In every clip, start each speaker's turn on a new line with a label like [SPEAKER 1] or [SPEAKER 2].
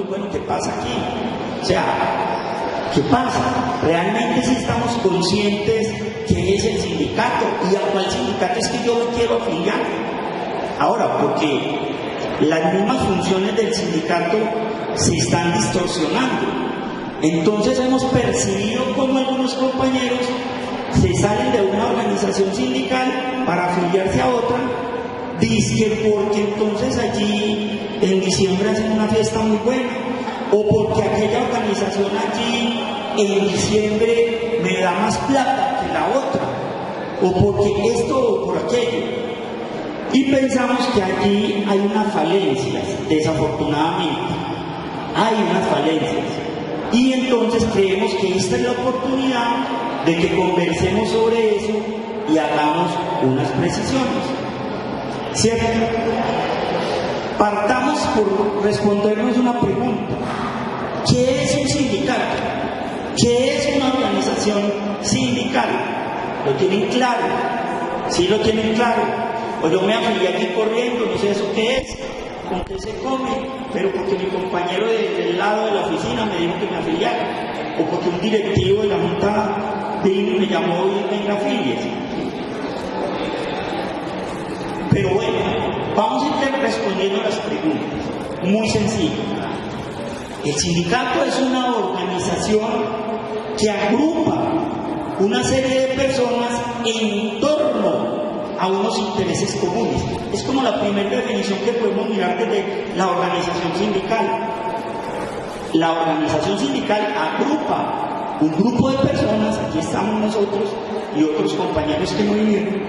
[SPEAKER 1] nosotros, bueno, ¿qué pasa aquí? O sea, ¿qué pasa? ¿Realmente sí estamos conscientes que es el sindicato? ¿Y a cuál sindicato es que yo me quiero afiliar? Ahora, porque las mismas funciones del sindicato se están distorsionando. Entonces hemos percibido como algunos compañeros se salen de una organización sindical para afiliarse a otra, dizque porque entonces allí en diciembre hacen una fiesta muy buena, o porque aquella organización allí en diciembre me da más plata que la otra, o porque esto o por aquello. Y pensamos que allí hay unas falencias, desafortunadamente, hay unas falencias. Y entonces creemos que esta es la oportunidad de que conversemos sobre eso y hagamos unas precisiones. ¿Cierto? Partamos por respondernos una pregunta. ¿Qué es un sindicato? ¿Qué es una organización sindical? ¿Lo tienen claro? ¿Sí lo tienen claro? O yo me afilié aquí corriendo, no sé eso qué es, con qué se come, pero porque mi compañero del lado de la oficina me dijo que me afiliara, o porque un directivo de la junta vino y me llamó y venga, afíliese. Pero bueno, vamos a ir respondiendo las preguntas. Muy sencillo. El sindicato es una organización que agrupa una serie de personas en torno a unos intereses comunes. Es como la primera definición que podemos mirar desde la organización sindical. La organización sindical agrupa un grupo de personas, aquí estamos nosotros y otros compañeros que no vinieron,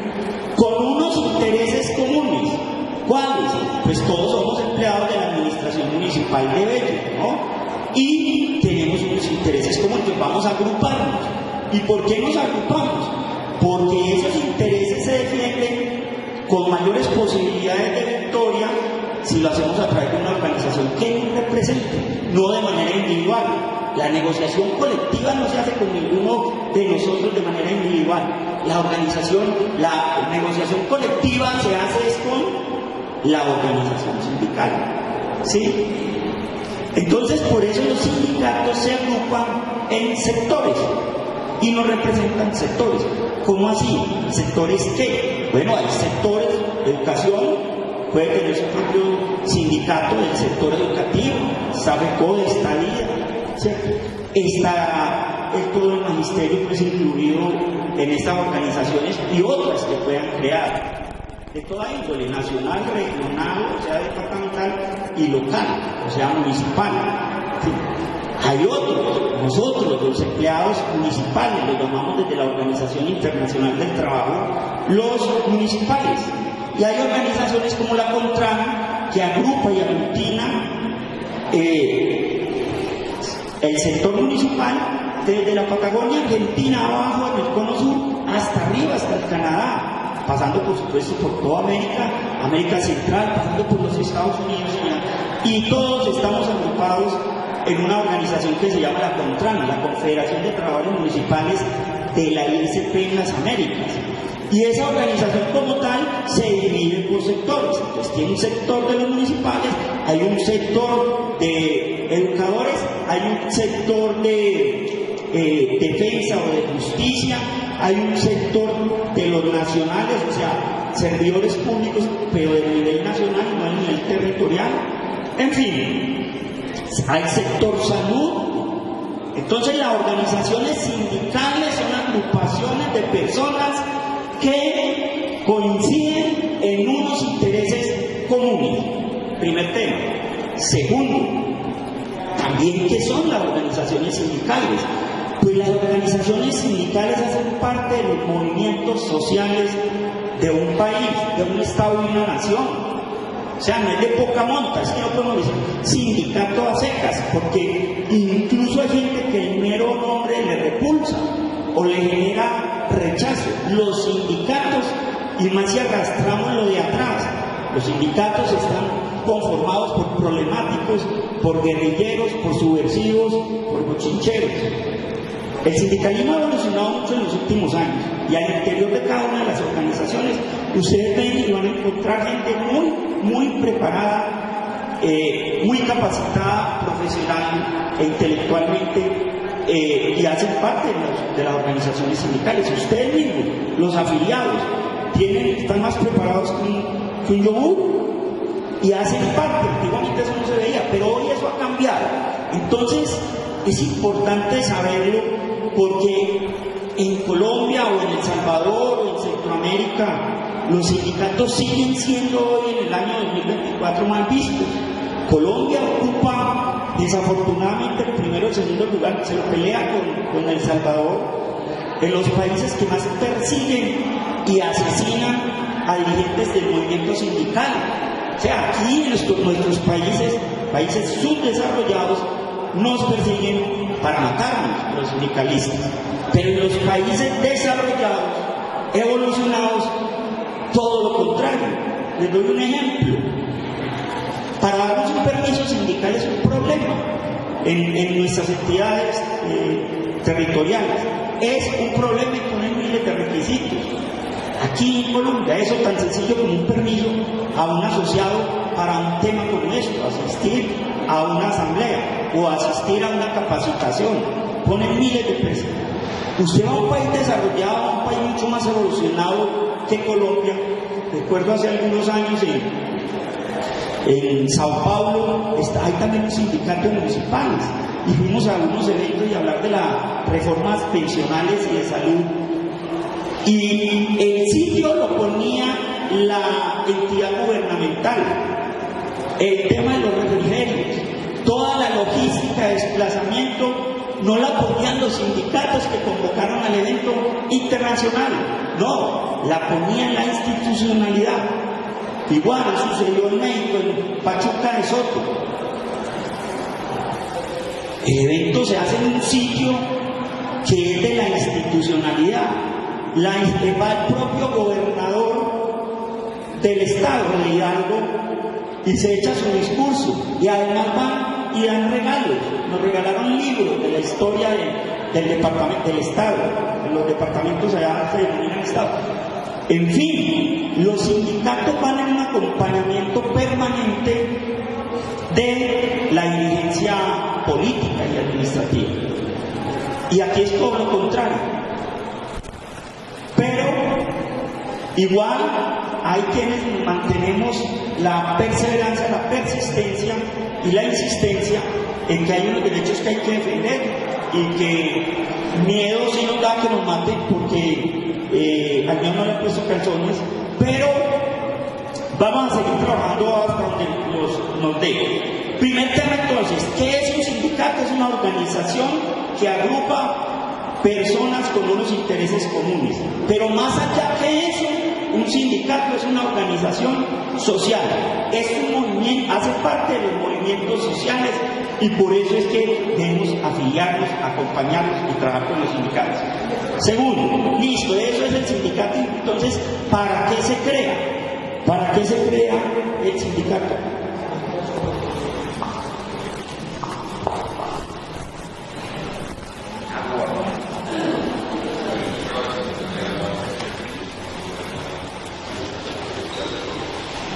[SPEAKER 1] con unos intereses comunes. ¿Cuáles? Pues todos somos empleados de la administración municipal de Bello, ¿no? Y tenemos unos intereses comunes, pues vamos a agruparnos. ¿Y por qué nos agrupamos? Porque esos intereses se defienden con mayores posibilidades de victoria si lo hacemos a través de una organización que nos represente, no de manera individual. La negociación colectiva no se hace con ninguno de nosotros de manera individual. La negociación colectiva se hace con la organización sindical. ¿Sí? Entonces, por eso los sindicatos se agrupan en sectores y nos representan sectores. ¿Cómo así? ¿Sectores qué? Bueno, hay sectores, educación, puede tener su propio sindicato del sector educativo, SABECODE, está LIDA, ¿cierto? Está todo el magisterio pues incluido en estas organizaciones y otras que puedan crear, de toda índole, nacional, regional, o sea, departamental y local, o sea, municipal. ¿Sí? Hay otros, nosotros, los empleados municipales, los llamamos desde la Organización Internacional del Trabajo, los municipales. Y hay organizaciones como la CONTRAN, que agrupa y aglutina el sector municipal desde la Patagonia Argentina abajo, en el Cono Sur, hasta arriba, hasta el Canadá, pasando por supuesto por toda América Central, pasando por los Estados Unidos y todos estamos agrupados en una organización que se llama la CONTRAN, la Confederación de Trabajadores Municipales de la ISP en las Américas. Y esa organización como tal se divide por sectores. Entonces tiene un sector de los municipales, hay un sector de educadores, hay un sector de defensa o de justicia, hay un sector de los nacionales, o sea, servidores públicos, pero de nivel nacional y no a nivel territorial. En fin, hay sector salud. Entonces las organizaciones sindicales son agrupaciones de personas que coinciden en unos intereses comunes. Primer tema. Segundo, también ¿qué son las organizaciones sindicales? Pues las organizaciones sindicales hacen parte de los movimientos sociales de un país, de un estado y una nación. O sea, no es de poca monta, es que no podemos decir sindicato a secas, porque incluso hay gente que el mero nombre le repulsa o le genera rechazo. Los sindicatos, y más si arrastramos lo de atrás, los sindicatos están conformados por problemáticos, por guerrilleros, por subversivos, por bochincheros. El sindicalismo ha evolucionado mucho en los últimos años y al interior de cada una de las organizaciones ustedes ven y van a encontrar gente muy preparada muy capacitada profesional e intelectualmente, y hacen parte de las organizaciones sindicales. Ustedes mismos, los afiliados, están más preparados que un yogur y hacen parte. Antiguamente eso no se veía, pero hoy eso ha cambiado. Entonces es importante saberlo, porque en Colombia o en El Salvador o en Centroamérica los sindicatos siguen siendo hoy en el año 2024 mal vistos. Colombia ocupa desafortunadamente el primero o el segundo lugar, se lo pelea con El Salvador, en los países que más persiguen y asesinan a dirigentes del movimiento sindical. O sea, aquí en nuestros países subdesarrollados, nos persiguen para matarnos, los sindicalistas. Pero en los países desarrollados, evolucionados, todo lo contrario. Les doy un ejemplo. Para darnos un permiso sindical es un problema en nuestras entidades territoriales. Es un problema y ponen miles de requisitos. Aquí en Colombia, eso tan sencillo como un permiso a un asociado para un tema como esto, asistir a una asamblea o asistir a una capacitación, ponen miles de pesos. Usted va a un país desarrollado, a un país mucho más evolucionado que Colombia. Recuerdo hace algunos años en Sao Paulo, hay también un sindicato municipales, y fuimos a algunos eventos y hablar de las reformas pensionales y de salud. Y el sitio lo ponía la entidad gubernamental, el tema de los refrigerios, toda la logística de desplazamiento no la ponían los sindicatos que convocaron al evento internacional, no, la ponía la institucionalidad. Igual sucedió en México, en Pachuca de Soto. El evento se hace en un sitio que es de la institucionalidad. Va el propio gobernador del estado, de Hidalgo, y se echa su discurso, y además van y dan regalos. Nos regalaron libros de la historia del departamento, del estado. En los departamentos allá se denominan estado. En fin, los sindicatos van en un acompañamiento permanente de la dirigencia política y administrativa. Y aquí es todo lo contrario. Pero igual hay quienes mantenemos la perseverancia, la persistencia y la insistencia en que hay unos derechos que hay que defender y que miedo sí nos da que nos maten, porque al menos no le han puesto calzones, pero vamos a seguir trabajando hasta donde nos dé. Primer tema entonces, ¿qué es un sindicato? Es una organización que agrupa personas con unos intereses comunes, pero más allá que eso, un sindicato es una organización social, es un movimiento, hace parte de los movimientos sociales, y por eso es que debemos afiliarnos, acompañarnos y trabajar con los sindicatos. Segundo, listo, eso es el sindicato. Entonces, ¿para qué se crea? ¿Para qué se crea el sindicato?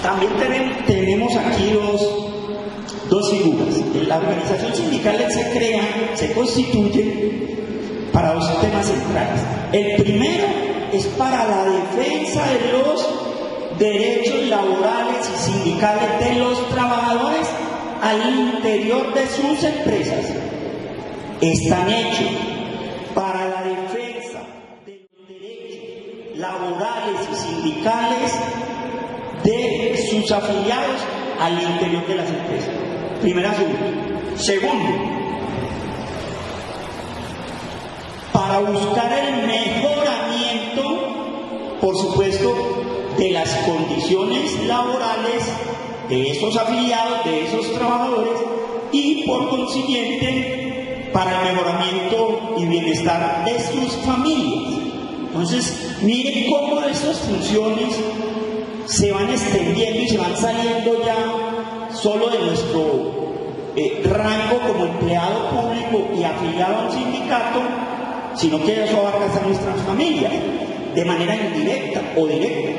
[SPEAKER 1] También tenemos aquí dos figuras. La organización sindical se crea, se constituye para dos temas centrales. El primero es para la defensa de los derechos laborales y sindicales de los trabajadores al interior de sus empresas. Están hechos para la defensa de los derechos laborales y sindicales de sus afiliados al interior de las empresas. Primer asunto. Segundo, para buscar el mejoramiento, por supuesto, de las condiciones laborales de esos afiliados, de esos trabajadores, y por consiguiente para el mejoramiento y bienestar de sus familias. Entonces, miren cómo esas funciones se van extendiendo y se van saliendo ya solo de nuestro rango como empleado público y afiliado a un sindicato, sino que eso abarca a nuestras familias de manera indirecta o directa.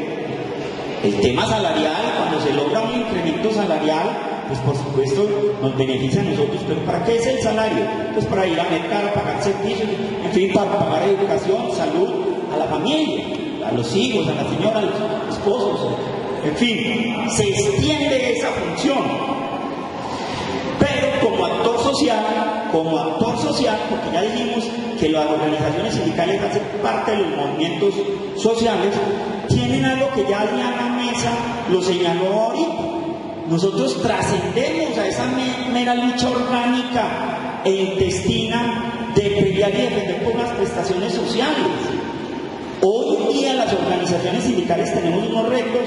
[SPEAKER 1] El tema salarial, cuando se logra un incremento salarial, pues por supuesto nos beneficia a nosotros, pero ¿para qué es el salario? Pues para ir a mercado, pagar servicios, en fin, para pagar educación, salud, a la familia, a los hijos, a la señora, a los esposos, en fin, se extiende esa función. Pero como actor social, porque ya dijimos que las organizaciones sindicales hacen parte de los movimientos sociales, tienen algo que ya Diana Mesa lo señaló ahorita. Nosotros trascendemos a esa mera lucha orgánica e intestina de pelear y defender por las prestaciones sociales. Hoy en día las organizaciones sindicales tenemos unos retos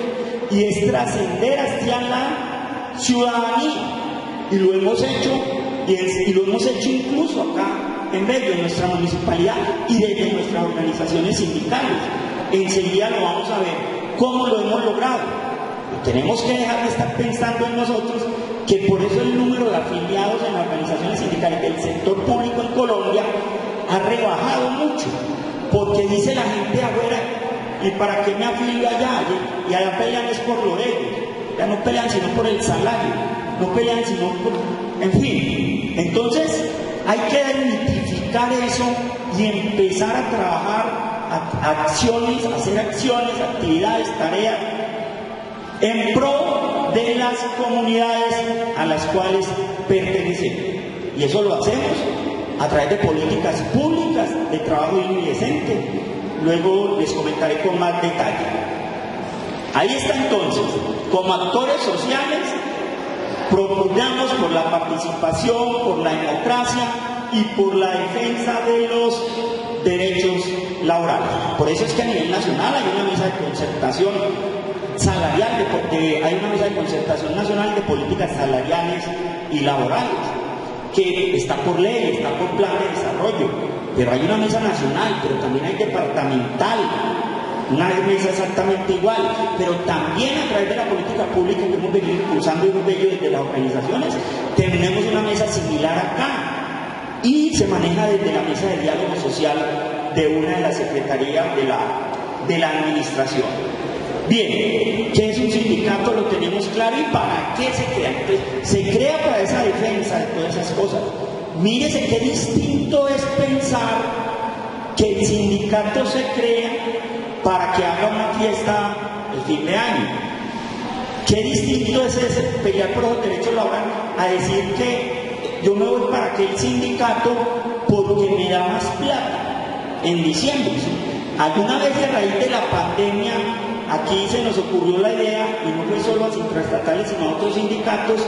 [SPEAKER 1] y es trascender hacia la ciudadanía. Y lo hemos hecho, y lo hemos hecho incluso acá en medio de nuestra municipalidad y desde nuestras organizaciones sindicales. Enseguida lo vamos a ver cómo lo hemos logrado. Y tenemos que dejar de estar pensando en nosotros, que por eso el número de afiliados en las organizaciones sindicales del sector público en Colombia ha rebajado mucho, porque dice la gente afuera, ¿y para qué me afilio allá? Y allá pelean es por lo de ellos, ya no pelean sino por el salario, no pelean sino por... En fin, entonces hay que desmitificar eso y empezar a trabajar acciones, hacer acciones, actividades, tareas en pro de las comunidades a las cuales pertenecemos. Y eso lo hacemos a través de políticas públicas de trabajo digno y decente. Luego les comentaré con más detalle. Ahí está entonces, como actores sociales, propugnamos por la participación, por la democracia y por la defensa de los derechos laborales. Por eso es que a nivel nacional hay una mesa de concertación salarial, hay una mesa de concertación nacional de políticas salariales y laborales, que está por ley, está por plan de desarrollo, pero hay una mesa nacional, pero también hay departamental, una mesa exactamente igual, pero también a través de la política pública que hemos venido impulsando y hemos venido desde las organizaciones, tenemos una mesa similar acá, y se maneja desde la mesa de diálogo social de una de las secretarías de la administración. Bien, ¿qué es un sindicato? Lo tenemos claro. ¿Y para qué se crea? Entonces, se crea para esa defensa de todas esas cosas. Mírese qué distinto es pensar que el sindicato se crea para que haga una fiesta el fin de año. Qué distinto es ese pelear por los derechos laborales a decir que yo me voy para aquel sindicato porque me da más plata en diciembre. Alguna vez a raíz de la pandemia aquí se nos ocurrió la idea, y no fue solo a intraestatales sino a otros sindicatos,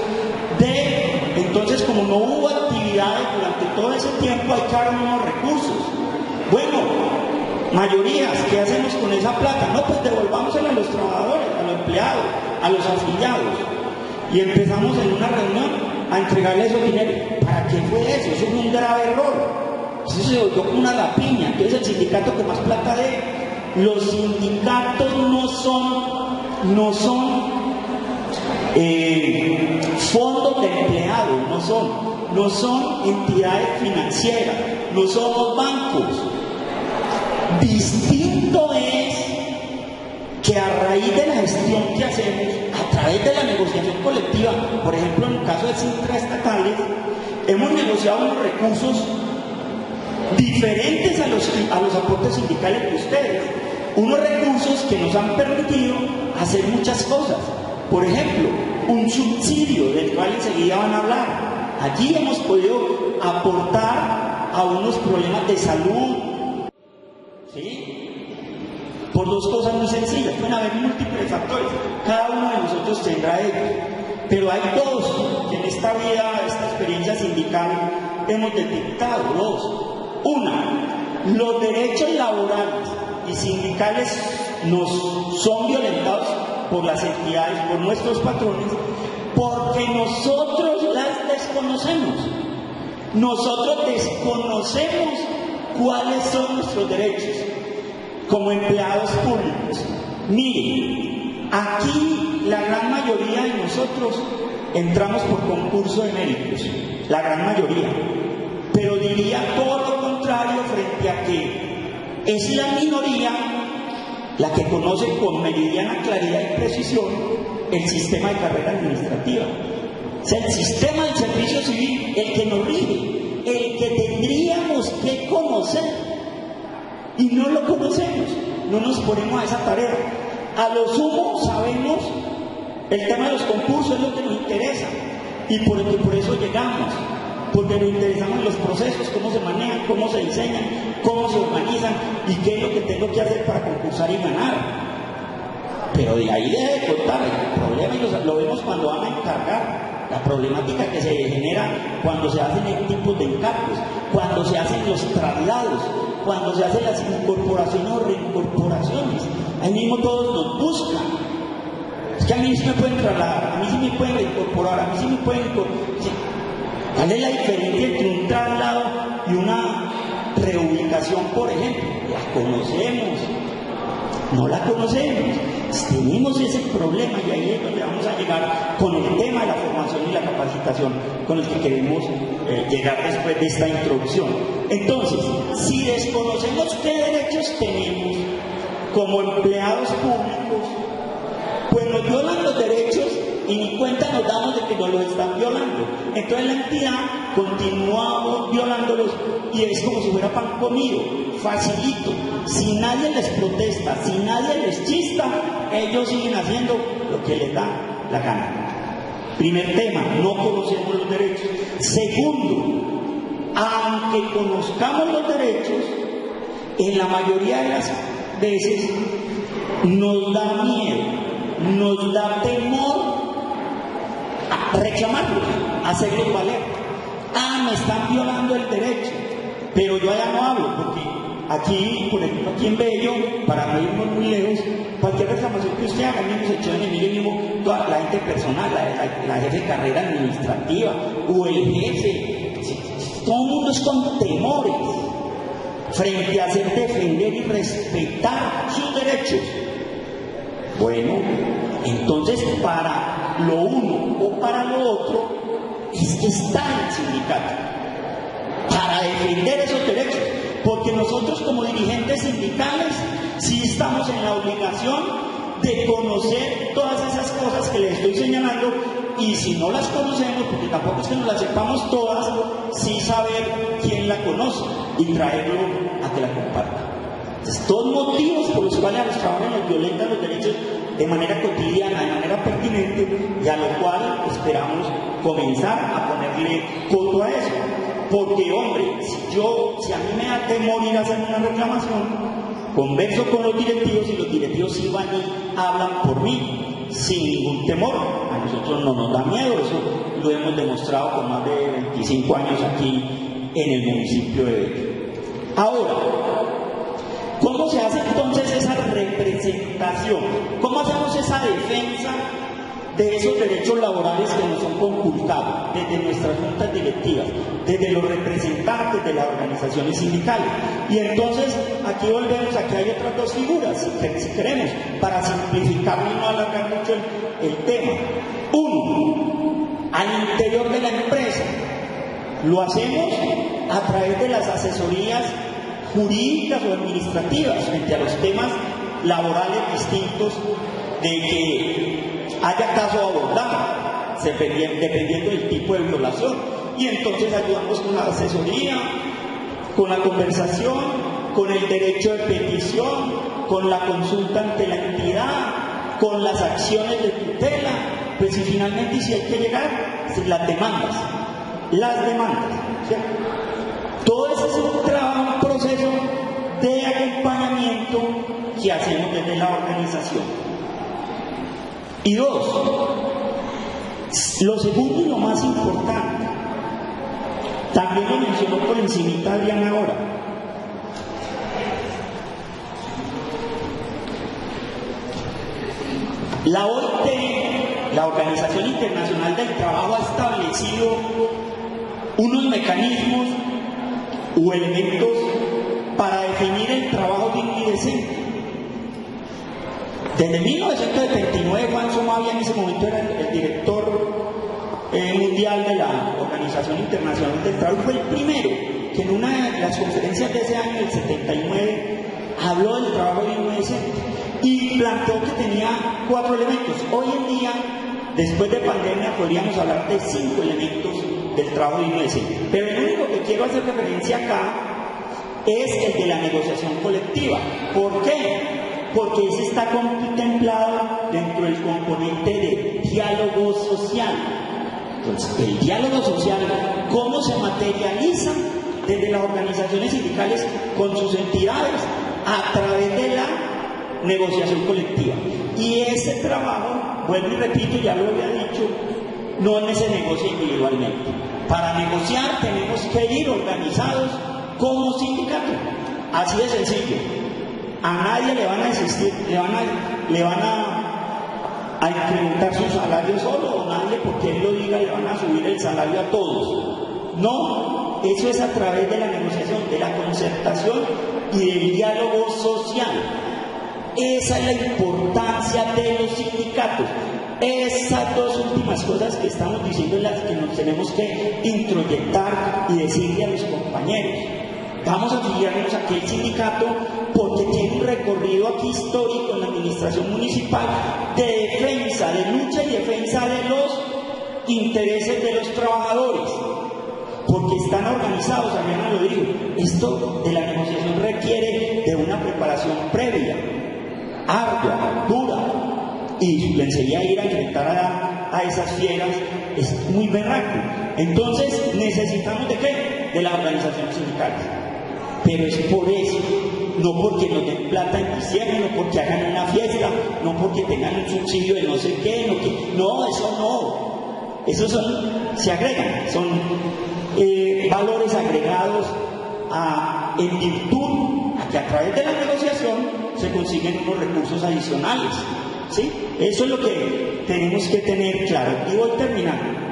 [SPEAKER 1] entonces como no hubo actividades durante todo ese tiempo, hay que dar unos recursos. Bueno, mayorías, ¿qué hacemos con esa plata? No, pues devolvámosela a los trabajadores, a los empleados, a los afiliados. Y empezamos en una reunión a entregarles esos dinero. ¿Para qué fue eso? Eso fue un grave error. Eso se volvió como una rapiña. Entonces el sindicato que más plata dé. Los sindicatos no son fondos de empleados, no son entidades financieras, no somos bancos. Distinto es que a raíz de la gestión que hacemos, a través de la negociación colectiva, por ejemplo en el caso de intraestatales, hemos negociado unos recursos diferentes a los aportes sindicales de ustedes, unos recursos que nos han permitido hacer muchas cosas. Por ejemplo, un subsidio del cual enseguida van a hablar. Allí hemos podido aportar a unos problemas de salud, ¿sí? Por dos cosas muy sencillas. Pueden haber múltiples factores, cada uno de nosotros tendrá ellos, pero hay dos que en esta vida, esta experiencia sindical hemos detectado, dos. Una, los derechos laborales y sindicales nos son violentados por las entidades, por nuestros patrones, porque nosotros las desconocemos. Nosotros desconocemos cuáles son nuestros derechos como empleados públicos. Miren, aquí la gran mayoría de nosotros entramos por concurso de méritos, la gran mayoría. Pero diría todo lo contrario frente a que es la minoría la que conoce con meridiana claridad y precisión el sistema de carrera administrativa. Es el sistema del servicio civil el que nos rige, el que tendríamos que conocer. Y no lo conocemos, no nos ponemos a esa tarea. A lo sumo sabemos el tema de los concursos, es lo que nos interesa. Y por eso llegamos, porque nos interesamos en los procesos, cómo se manejan, cómo se diseñan, cómo se organizan y qué es lo que tengo que hacer para concursar y ganar. Pero de ahí debe de contar el problema, y lo vemos cuando van a encargar, la problemática que se genera cuando se hacen tipos de encargos, cuando se hacen los traslados, cuando se hacen las incorporaciones o reincorporaciones. Ahí mismo todos nos buscan. Es que a mí sí me pueden trasladar, a mí sí me pueden incorporar, a mí sí me pueden incorporar. Sí. ¿Cuál es la diferencia entre un traslado y una reubicación, por ejemplo? La conocemos, no la conocemos. Tenemos ese problema y ahí es donde vamos a llegar con el tema de la formación y la capacitación con el que queremos llegar después de esta introducción. Entonces, si desconocemos qué derechos tenemos como empleados públicos, pues nos violan los derechos y ni cuenta nos damos de que nos los están violando. Entonces la entidad continúa violándolos y es como si fuera pan comido, facilito. Si nadie les protesta, si nadie les chista, ellos siguen haciendo lo que les da la gana. Primer tema, no conocemos los derechos. Segundo, aunque conozcamos los derechos, en la mayoría de las veces nos da miedo, nos da temor a reclamarlos, a hacerlos valer. Me están violando el derecho, pero yo allá no hablo, porque aquí, por ejemplo, aquí en Bello, para no irnos muy lejos, cualquier reclamación que usted haga, mismo se echó en el mismo, toda la gente personal, la jefe de carrera administrativa, o el jefe, todo el mundo es con temores, frente a hacer defender y respetar sus derechos. Bueno, entonces para lo uno o para lo otro es que está el sindicato, para defender esos derechos, porque nosotros como dirigentes sindicales sí estamos en la obligación de conocer todas esas cosas que les estoy señalando, y si no las conocemos, porque tampoco es que nos las sepamos todas, sí saber quién la conoce y traerlo a que la comparta. Entonces, todos motivos por los cuales a los trabajadores nos violentan los derechos de manera cotidiana, de manera pertinente, y a lo cual esperamos comenzar a ponerle coto a eso. Porque, hombre, si a mí me da temor ir a hacer una reclamación, converso con los directivos y los directivos sí van y hablan por mí, sin ningún temor. A nosotros no nos da miedo, eso lo hemos demostrado con más de 25 años aquí en el municipio de Bello. Ahora, ¿cómo se hace entonces esa representación? ¿Cómo hacemos esa defensa de esos derechos laborales que nos son conculcados desde nuestras juntas directivas, desde los representantes de las organizaciones sindicales? Y entonces aquí volvemos, aquí hay otras dos figuras, si queremos, para simplificar y no alargar mucho el tema. Uno, al interior de la empresa, lo hacemos a través de las asesorías jurídicas o administrativas frente a los temas laborales distintos de que haya caso a abordar, dependiendo del tipo de violación. Y entonces ayudamos con la asesoría, con la conversación, con el derecho de petición, con la consulta ante la entidad, con las acciones de tutela, pues y finalmente, si hay que llegar, las demandas, ¿cierto? Todo eso es un trabajo, un proceso de acompañamiento que hacemos desde la organización. Y dos, lo segundo y lo más importante, también lo mencionó por encimita Adrián ahora. La OIT, la Organización Internacional del Trabajo, ha establecido unos mecanismos o elementos para definir el trabajo digno y decente. Desde 1979, Juan Somavia en ese momento era el director mundial de la Organización Internacional del Trabajo, fue el primero que en una de las conferencias de ese año, el 79, habló del trabajo digno y decente y planteó que tenía 4 elementos. Hoy en día después de pandemia podríamos hablar de 5 elementos del trabajo digno y decente. Pero el único que quiero hacer referencia acá es el de la negociación colectiva. ¿Por qué? Porque ese está contemplado dentro del componente de diálogo social. Entonces, el diálogo social, ¿cómo se materializa desde las organizaciones sindicales con sus entidades? A través de la negociación colectiva. Y ese trabajo, vuelvo y repito, ya lo había dicho, no se negocia individualmente. Para negociar tenemos que ir organizados como sindicato. Así de sencillo. A nadie le van a existir, le van a incrementar su salario solo, o nadie porque él lo diga le van a subir el salario a todos. No, eso es a través de la negociación, de la concertación y del diálogo social. Esa es la importancia de los sindicatos. Esas dos últimas cosas que estamos diciendo en las que nos tenemos que introyectar y decirle a los compañeros. Vamos a afiliarnos a aquel sindicato porque tiene un recorrido aquí histórico en la administración municipal de defensa, de lucha y defensa de los intereses de los trabajadores, porque están organizados. Ariana lo dijo, esto de la negociación requiere de una preparación previa, ardua, dura, y enseguida ir a enfrentar a esas fieras es muy berraco. Entonces necesitamos ¿de qué? De las organizaciones sindicales. Pero es por eso, no porque nos den plata en diciembre, no porque hagan una fiesta, no porque tengan un subsidio de no sé qué, no, eso no. Esos se agregan, son valores agregados en virtud a que a través de la negociación se consiguen unos recursos adicionales. ¿Sí? Eso es lo que tenemos que tener claro. Y voy terminando.